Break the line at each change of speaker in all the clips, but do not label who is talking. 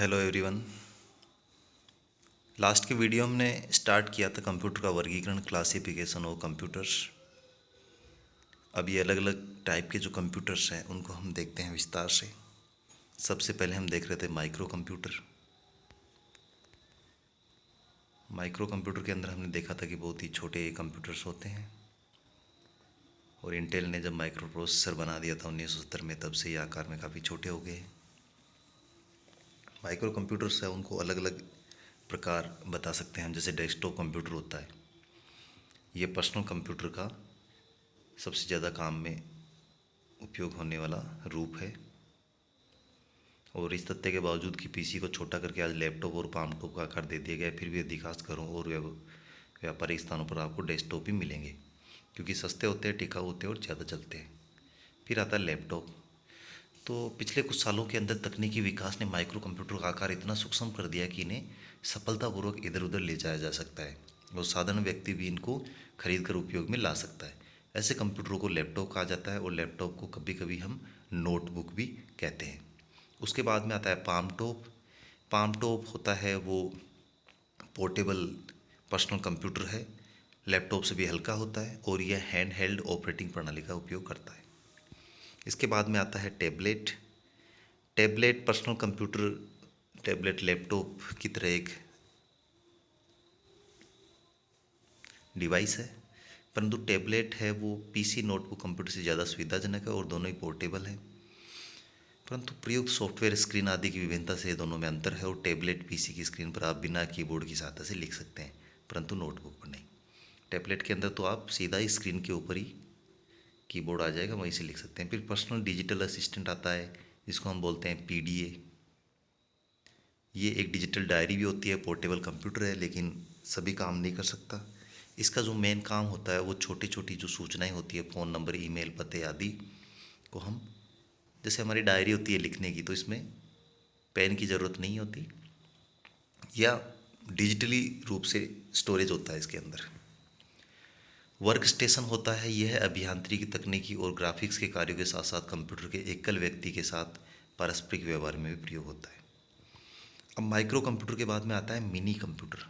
Hello everyone. Last की video हमने start किया था कंप्यूटर का वर्गीकरण, क्लासिफिकेशन ऑफ कंप्यूटर्स। अब ये अलग अलग टाइप के जो कंप्यूटर्स हैं उनको हम देखते हैं विस्तार से। सबसे पहले हम देख रहे थे माइक्रो कंप्यूटर। माइक्रो कंप्यूटर के अंदर हमने देखा था कि बहुत ही छोटे कंप्यूटर्स होते हैं, और इंटेल ने जब माइक्रो प्रोसेसर बना दिया था 1970 में, तब से ये आकार में काफ़ी छोटे हो गए। माइक्रो कंप्यूटर्स है उनको अलग अलग प्रकार बता सकते हैं हम। जैसे डेस्कटॉप कंप्यूटर होता है, ये पर्सनल कंप्यूटर का सबसे ज़्यादा काम में उपयोग होने वाला रूप है। और इस तथ्य के बावजूद कि पीसी को छोटा करके आज लैपटॉप और पामटॉप का आकार दे दिया गया है, फिर भी अधिकांश घरों और व्यापारिक स्थानों पर आपको डेस्कटॉप ही मिलेंगे, क्योंकि सस्ते होते हैं, टिकाऊ होते हैं और ज़्यादा चलते हैं। फिर आता है लैपटॉप। तो पिछले कुछ सालों के अंदर तकनीकी विकास ने माइक्रो कंप्यूटर का आकार इतना सूक्ष्म कर दिया कि इन्हें सफलतापूर्वक इधर उधर ले जाया जा सकता है, और साधारण व्यक्ति भी इनको खरीद कर उपयोग में ला सकता है। ऐसे कंप्यूटरों को लैपटॉप कहा जाता है, और लैपटॉप को कभी कभी हम नोटबुक भी कहते हैं। उसके बाद में आता है पाम टॉप। पाम टॉप होता है वो पोर्टेबल पर्सनल कंप्यूटर है, लैपटॉप से भी हल्का होता है, और यह हैंड हेल्ड ऑपरेटिंग प्रणाली का उपयोग करता है। इसके बाद में आता है tablet. Tablet personal computer, tablet laptop की तरह एक डिवाइस है, परंतु टैबलेट है वो पीसी नोटबुक कंप्यूटर से ज़्यादा सुविधाजनक है, और दोनों ही पोर्टेबल हैं। परंतु प्रयुक्त सॉफ्टवेयर, स्क्रीन आदि की विभिन्नता से दोनों में अंतर है, और टैबलेट पीसी की स्क्रीन पर आप बिना कीबोर्ड की सहायता से लिख सकते हैं, परंतु नोटबुक पर नहीं। टैबलेट के अंदर तो आप सीधा ही स्क्रीन के ऊपर ही कीबोर्ड आ जाएगा, वहीं से लिख सकते हैं। फिर पर्सनल डिजिटल असिस्टेंट आता है, जिसको हम बोलते हैं पीडीए। ये एक डिजिटल डायरी भी होती है, पोर्टेबल कंप्यूटर है, लेकिन सभी काम नहीं कर सकता। इसका जो मेन काम होता है वो छोटी छोटी जो सूचनाएं होती है, फ़ोन नंबर, ईमेल, पते आदि को हम, जैसे हमारी डायरी होती है लिखने की, तो इसमें पेन की ज़रूरत नहीं होती, या डिजिटली रूप से स्टोरेज होता है इसके अंदर। वर्क स्टेशन होता है, यह अभियांत्रिकी, तकनीकी और ग्राफिक्स के कार्यों के साथ साथ कंप्यूटर के एकल व्यक्ति के साथ पारस्परिक व्यवहार में भी प्रयोग होता है। अब माइक्रो कंप्यूटर के बाद में आता है मिनी कंप्यूटर।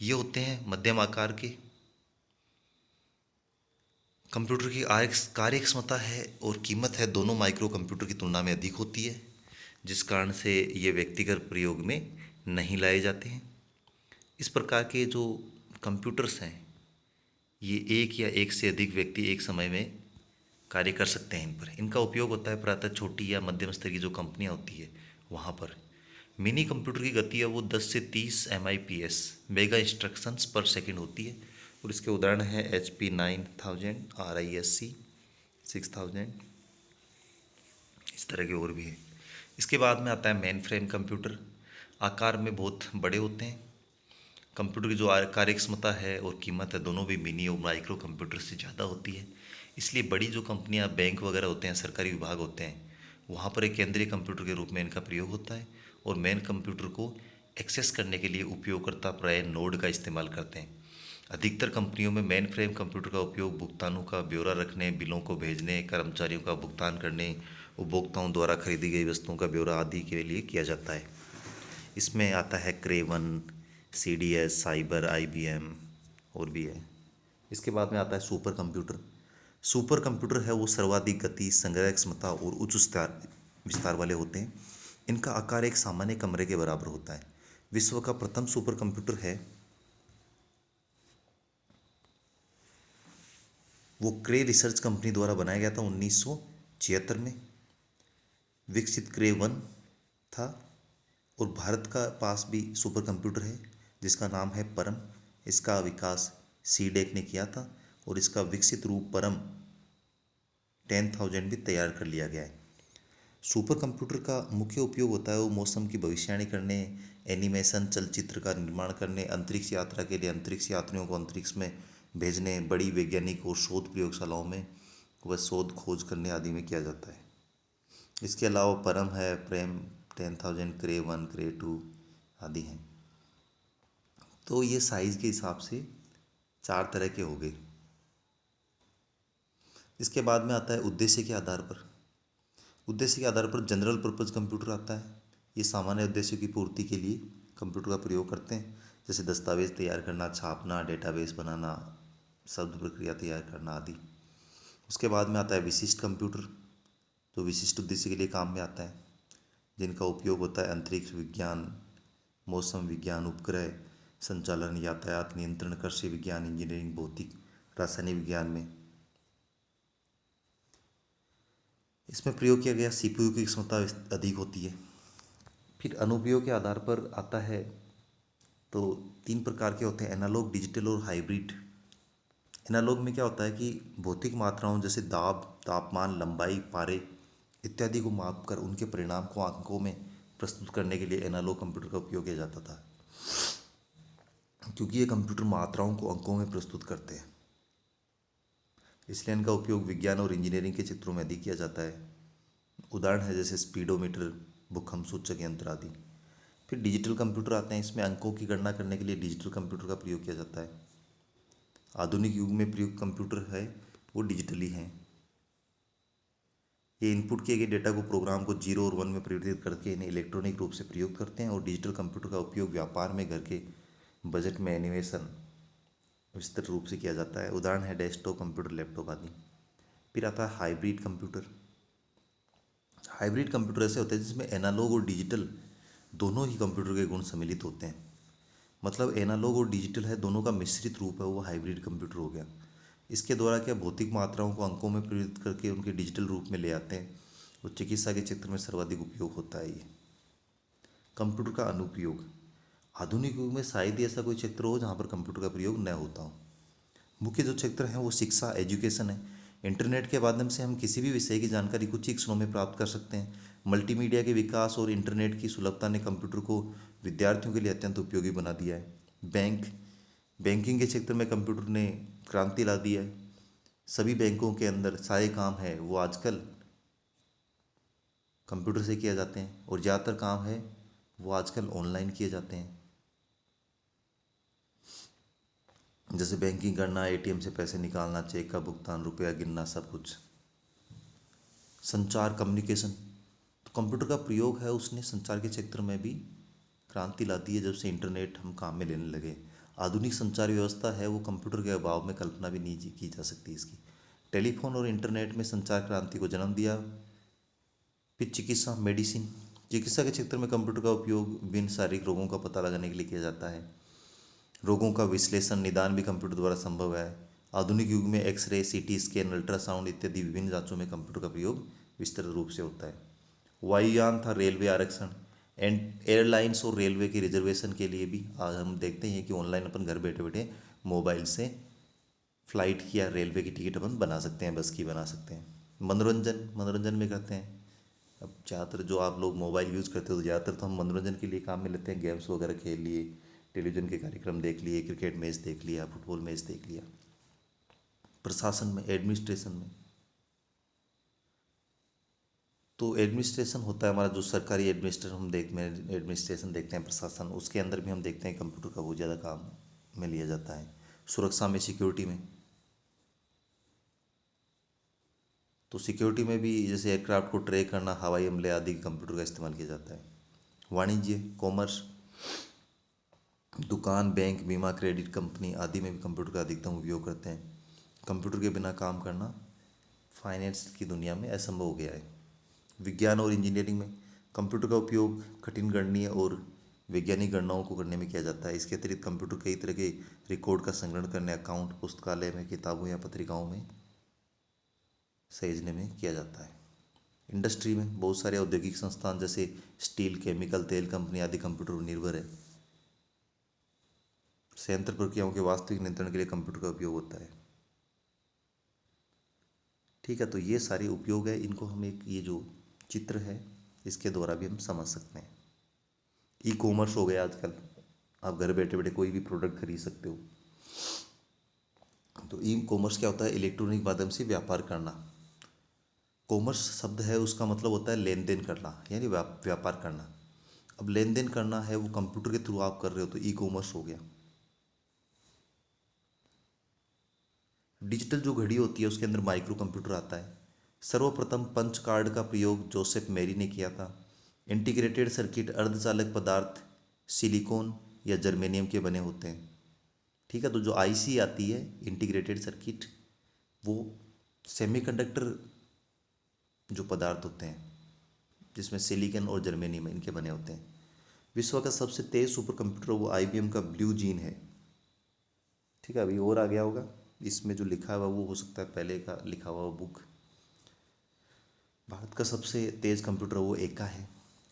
ये होते हैं मध्यम आकार के कंप्यूटर की कार्य क्षमता है और कीमत है दोनों माइक्रो कंप्यूटर की तुलना में अधिक होती है, जिस कारण से ये व्यक्तिगत प्रयोग में नहीं लाए जाते हैं। इस प्रकार के जो कंप्यूटर्स हैं, ये एक या एक से अधिक व्यक्ति एक समय में कार्य कर सकते हैं इन पर। इनका उपयोग होता है प्रायतः छोटी या मध्यम स्तर की जो कंपनियां होती है वहाँ पर। मिनी कंप्यूटर की गति है वो 10 से 30 MIPS मेगा इंस्ट्रक्शंस पर सेकंड होती है, और इसके उदाहरण है HP 9000, RISC 6000, इस तरह के और भी है। इसके बाद में आता है मेन फ्रेम कंप्यूटर। आकार में बहुत बड़े होते हैं। कंप्यूटर की जो कार्य क्षमता है और कीमत है दोनों भी मिनी और माइक्रो कंप्यूटर से ज़्यादा होती है। इसलिए बड़ी जो कंपनियां, बैंक वगैरह होते हैं, सरकारी विभाग होते हैं, वहाँ पर एक केंद्रीय कंप्यूटर के रूप में इनका प्रयोग होता है, और मेन कंप्यूटर को एक्सेस करने के लिए उपयोगकर्ता प्राय नोड का इस्तेमाल करते हैं। अधिकतर कंपनियों में मेन फ्रेम कंप्यूटर का उपयोग भुगतानों का ब्यौरा रखने, बिलों को भेजने, कर्मचारियों का भुगतान करने, उपभोक्ताओं द्वारा खरीदी गई वस्तुओं का ब्यौरा आदि के लिए किया जाता है। इसमें आता है क्रेवन, CDS, साइबर, IBM और भी है। इसके बाद में आता है सुपर कंप्यूटर। सुपर कंप्यूटर है वो सर्वाधिक गति, संग्रह क्षमता और उच्च विस्तार विस्तार वाले होते हैं। इनका आकार एक सामान्य कमरे के बराबर होता है। विश्व का प्रथम सुपर कंप्यूटर है वो क्रे रिसर्च कंपनी द्वारा बनाया गया था 1976 में। विकसित क्रे 1 था। और भारत का पास भी सुपर कंप्यूटर है जिसका नाम है परम। इसका विकास सीडेक ने किया था, और इसका विकसित रूप परम 10,000 भी तैयार कर लिया गया है। सुपर कंप्यूटर का मुख्य उपयोग होता है वो मौसम की भविष्यवाणी करने, एनिमेशन, चलचित्र का निर्माण करने, अंतरिक्ष यात्रा के लिए अंतरिक्ष यात्रियों को अंतरिक्ष में भेजने, बड़ी वैज्ञानिक और शोध प्रयोगशालाओं में वह शोध खोज करने आदि में किया जाता है। इसके अलावा परम है, प्रेम 10,000, क्रे 1, क्रे 2 आदि हैं। तो ये साइज़ के हिसाब से चार तरह के हो गए। इसके बाद में आता है उद्देश्य के आधार पर। उद्देश्य के आधार पर जनरल पर्पज़ कंप्यूटर आता है। ये सामान्य उद्देश्यों की पूर्ति के लिए कंप्यूटर का प्रयोग करते हैं, जैसे दस्तावेज तैयार करना, छापना, डेटाबेस बनाना, शब्द प्रक्रिया तैयार करना आदि। उसके बाद में आता है विशिष्ट कंप्यूटर, जो विशिष्ट उद्देश्य के लिए काम में आता है, जिनका उपयोग होता है अंतरिक्ष विज्ञान, मौसम विज्ञान, उपग्रह संचालन, यातायात नियंत्रण, कृषि विज्ञान, इंजीनियरिंग, भौतिक, रासायनिक विज्ञान में। इसमें प्रयोग किया गया सीपीयू की क्षमता अधिक होती है। फिर अनुप्रयोग के आधार पर आता है तो 3 प्रकार के होते हैं, एनालॉग, डिजिटल और हाइब्रिड। एनालॉग में क्या होता है कि भौतिक मात्राओं जैसे दाब, तापमान, लंबाई, पारे इत्यादि को मापकर उनके परिणाम को अंकों में प्रस्तुत करने के लिए एनालॉग कंप्यूटर का उपयोग किया जाता था, क्योंकि ये कंप्यूटर मात्राओं को अंकों में प्रस्तुत करते हैं, इसलिए इनका उपयोग विज्ञान और इंजीनियरिंग के क्षेत्रों में अधिक किया जाता है। उदाहरण है जैसे स्पीडोमीटर, भूकंप सूचक यंत्र आदि। फिर डिजिटल कंप्यूटर आते हैं, इसमें अंकों की गणना करने के लिए डिजिटल कंप्यूटर का प्रयोग किया जाता है। आधुनिक युग में प्रयुक्त कंप्यूटर है वो डिजिटली हैं। ये इनपुट किए गए डेटा को, प्रोग्राम को 0 और 1 में परिवर्तित करके इन्हें इलेक्ट्रॉनिक रूप से प्रयोग करते हैं। और डिजिटल कंप्यूटर का उपयोग व्यापार में, घर के बजट में एनिमेशन विस्तृत रूप से किया जाता है। उदाहरण है डेस्कटॉप कंप्यूटर, लैपटॉप आदि। फिर आता है हाइब्रिड कंप्यूटर। हाइब्रिड कंप्यूटर ऐसे होते हैं जिसमें एनालॉग और डिजिटल दोनों ही कंप्यूटर के गुण सम्मिलित होते हैं। मतलब एनालॉग और डिजिटल है, दोनों का मिश्रित रूप है, वो हाइब्रिड कंप्यूटर हो गया। इसके द्वारा क्या भौतिक मात्राओं को अंकों में परिवर्तित करके उनके डिजिटल रूप में ले आते हैं, और चिकित्सा के क्षेत्र में सर्वाधिक उपयोग होता है ये कंप्यूटर का अनुप्रयोग। आधुनिक युग में शायद ही ऐसा कोई क्षेत्र हो जहाँ पर कंप्यूटर का प्रयोग न होता हो। मुख्य जो क्षेत्र हैं वो शिक्षा, एजुकेशन है। इंटरनेट के माध्यम से हम किसी भी विषय की जानकारी कुछ ही क्षणों में प्राप्त कर सकते हैं। मल्टीमीडिया के विकास और इंटरनेट की सुलभता ने कंप्यूटर को विद्यार्थियों के लिए अत्यंत उपयोगी बना दिया है। बैंकिंग के क्षेत्र में कंप्यूटर ने क्रांति ला दी है। सभी बैंकों के अंदर सारे काम है वो आजकल कंप्यूटर से किए जाते हैं, और ज़्यादातर काम है वो आजकल ऑनलाइन किए जाते हैं, जैसे बैंकिंग करना, एटीएम से पैसे निकालना, चेक का भुगतान, रुपया गिनना, सब कुछ। संचार, कम्युनिकेशन, तो कंप्यूटर का प्रयोग है उसने संचार के क्षेत्र में भी क्रांति ला दी है, जब से इंटरनेट हम काम में लेने लगे। आधुनिक संचार व्यवस्था है वो कंप्यूटर के अभाव में कल्पना भी नहीं की जा सकती इसकी। टेलीफोन और इंटरनेट में संचार क्रांति को जन्म दिया। फिर चिकित्सा, मेडिसिन, चिकित्सा के क्षेत्र में कंप्यूटर का उपयोग विभिन्न शारीरिक रोगों का पता लगाने के लिए किया जाता है। रोगों का विश्लेषण, निदान भी कंप्यूटर द्वारा संभव है। आधुनिक युग में एक्सरे, सीटी स्कैन, अल्ट्रासाउंड इत्यादि विभिन्न जांचों में कंप्यूटर का प्रयोग विस्तृत रूप से होता है। वायुयान था रेलवे आरक्षण, एंड एयरलाइंस और रेलवे की रिजर्वेशन के लिए भी आज हम देखते हैं कि ऑनलाइन अपन घर बैठे बैठे मोबाइल से फ्लाइट की या रेलवे की टिकट अपन बना सकते हैं, बस की बना सकते हैं। मनोरंजन में करते हैं। अब ज़्यादातर जो आप लोग मोबाइल यूज़ करते हो, ज़्यादातर तो हम मनोरंजन के लिए काम में लेते हैं, गेम्स वगैरह खेल लिए, टेलीविज़न के कार्यक्रम देख लिए, क्रिकेट मैच देख लिया, फुटबॉल मैच देख लिया। प्रशासन में, एडमिनिस्ट्रेशन में, तो एडमिनिस्ट्रेशन होता है हमारा जो सरकारी एडमिनिस्ट्रेशन देखते हैं, प्रशासन, उसके अंदर भी हम देखते हैं कंप्यूटर का बहुत ज़्यादा काम में लिया जाता है। सुरक्षा में, सिक्योरिटी में, तो सिक्योरिटी में भी जैसे एयरक्राफ्ट को ट्रैक करना, हवाई हमले आदि कंप्यूटर का इस्तेमाल किया जाता है। वाणिज्य, कॉमर्स, दुकान, बैंक, बीमा, क्रेडिट कंपनी आदि में भी कंप्यूटर का अधिकतम उपयोग करते हैं। कंप्यूटर के बिना काम करना फाइनेंस की दुनिया में असंभव हो गया है। विज्ञान और इंजीनियरिंग में कंप्यूटर का उपयोग कठिन गणनीय और वैज्ञानिक गणनाओं को करने में किया जाता है। इसके अतिरिक्त कंप्यूटर कई तरह के रिकॉर्ड का संग्रहण करने, अकाउंट, पुस्तकालय में, किताबों या पत्रिकाओं में सहेजने में किया जाता है। इंडस्ट्री में बहुत सारे औद्योगिक संस्थान जैसे स्टील, केमिकल, तेल कंपनी आदि कंप्यूटर पर निर्भर है। संयंत्र प्रक्रियाओं के वास्तविक नियंत्रण के लिए कंप्यूटर का उपयोग होता है। ठीक है, तो ये सारे उपयोग है, इनको हम एक ये जो चित्र है इसके द्वारा भी हम समझ सकते हैं। ई कॉमर्स हो गया आजकल, आप घर बैठे बैठे कोई भी प्रोडक्ट खरीद सकते हो। तो ई कॉमर्स क्या होता है? इलेक्ट्रॉनिक माध्यम से व्यापार करना। कॉमर्स शब्द है उसका मतलब होता है लेन देन करना, यानी व्यापार करना। अब लेन देन करना है वो कंप्यूटर के थ्रू आप कर रहे हो तो ई कॉमर्स हो गया। डिजिटल जो घड़ी होती है उसके अंदर माइक्रो कंप्यूटर आता है। सर्वप्रथम पंच कार्ड का प्रयोग जोसेफ मेरी ने किया था। इंटीग्रेटेड सर्किट अर्धचालक पदार्थ सिलिकॉन या जर्मेनियम के बने होते हैं। ठीक है, तो जो आईसी आती है इंटीग्रेटेड सर्किट, वो सेमीकंडक्टर जो पदार्थ होते हैं जिसमें सिलिकॉन और जर्मेनियम इनके बने होते हैं। विश्व का सबसे तेज सुपर कंप्यूटर वो आईबीएम का ब्लू जीन है। ठीक है, अभी और आ गया होगा, इसमें जो लिखा हुआ वो हो सकता है पहले का लिखा हुआ बुक। भारत का सबसे तेज कंप्यूटर वो एका है।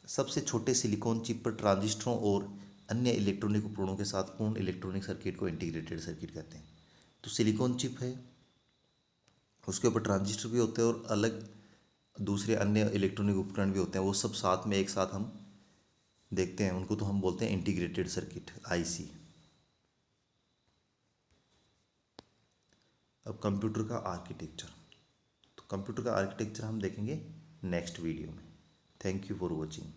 सबसे छोटे सिलिकॉन चिप पर ट्रांजिस्टरों और अन्य इलेक्ट्रॉनिक उपकरणों के साथ पूर्ण इलेक्ट्रॉनिक सर्किट को इंटीग्रेटेड सर्किट कहते हैं। तो सिलिकॉन चिप है, उसके ऊपर ट्रांजिस्टर भी होते हैं और अलग दूसरे अन्य इलेक्ट्रॉनिक उपकरण भी होते हैं, वो सब साथ में एक साथ हम देखते हैं, उनको तो हम बोलते हैं इंटीग्रेटेड सर्किट, आईसी। अब कंप्यूटर का आर्किटेक्चर, तो कंप्यूटर का आर्किटेक्चर हम देखेंगे नेक्स्ट वीडियो में। Thank you for watching.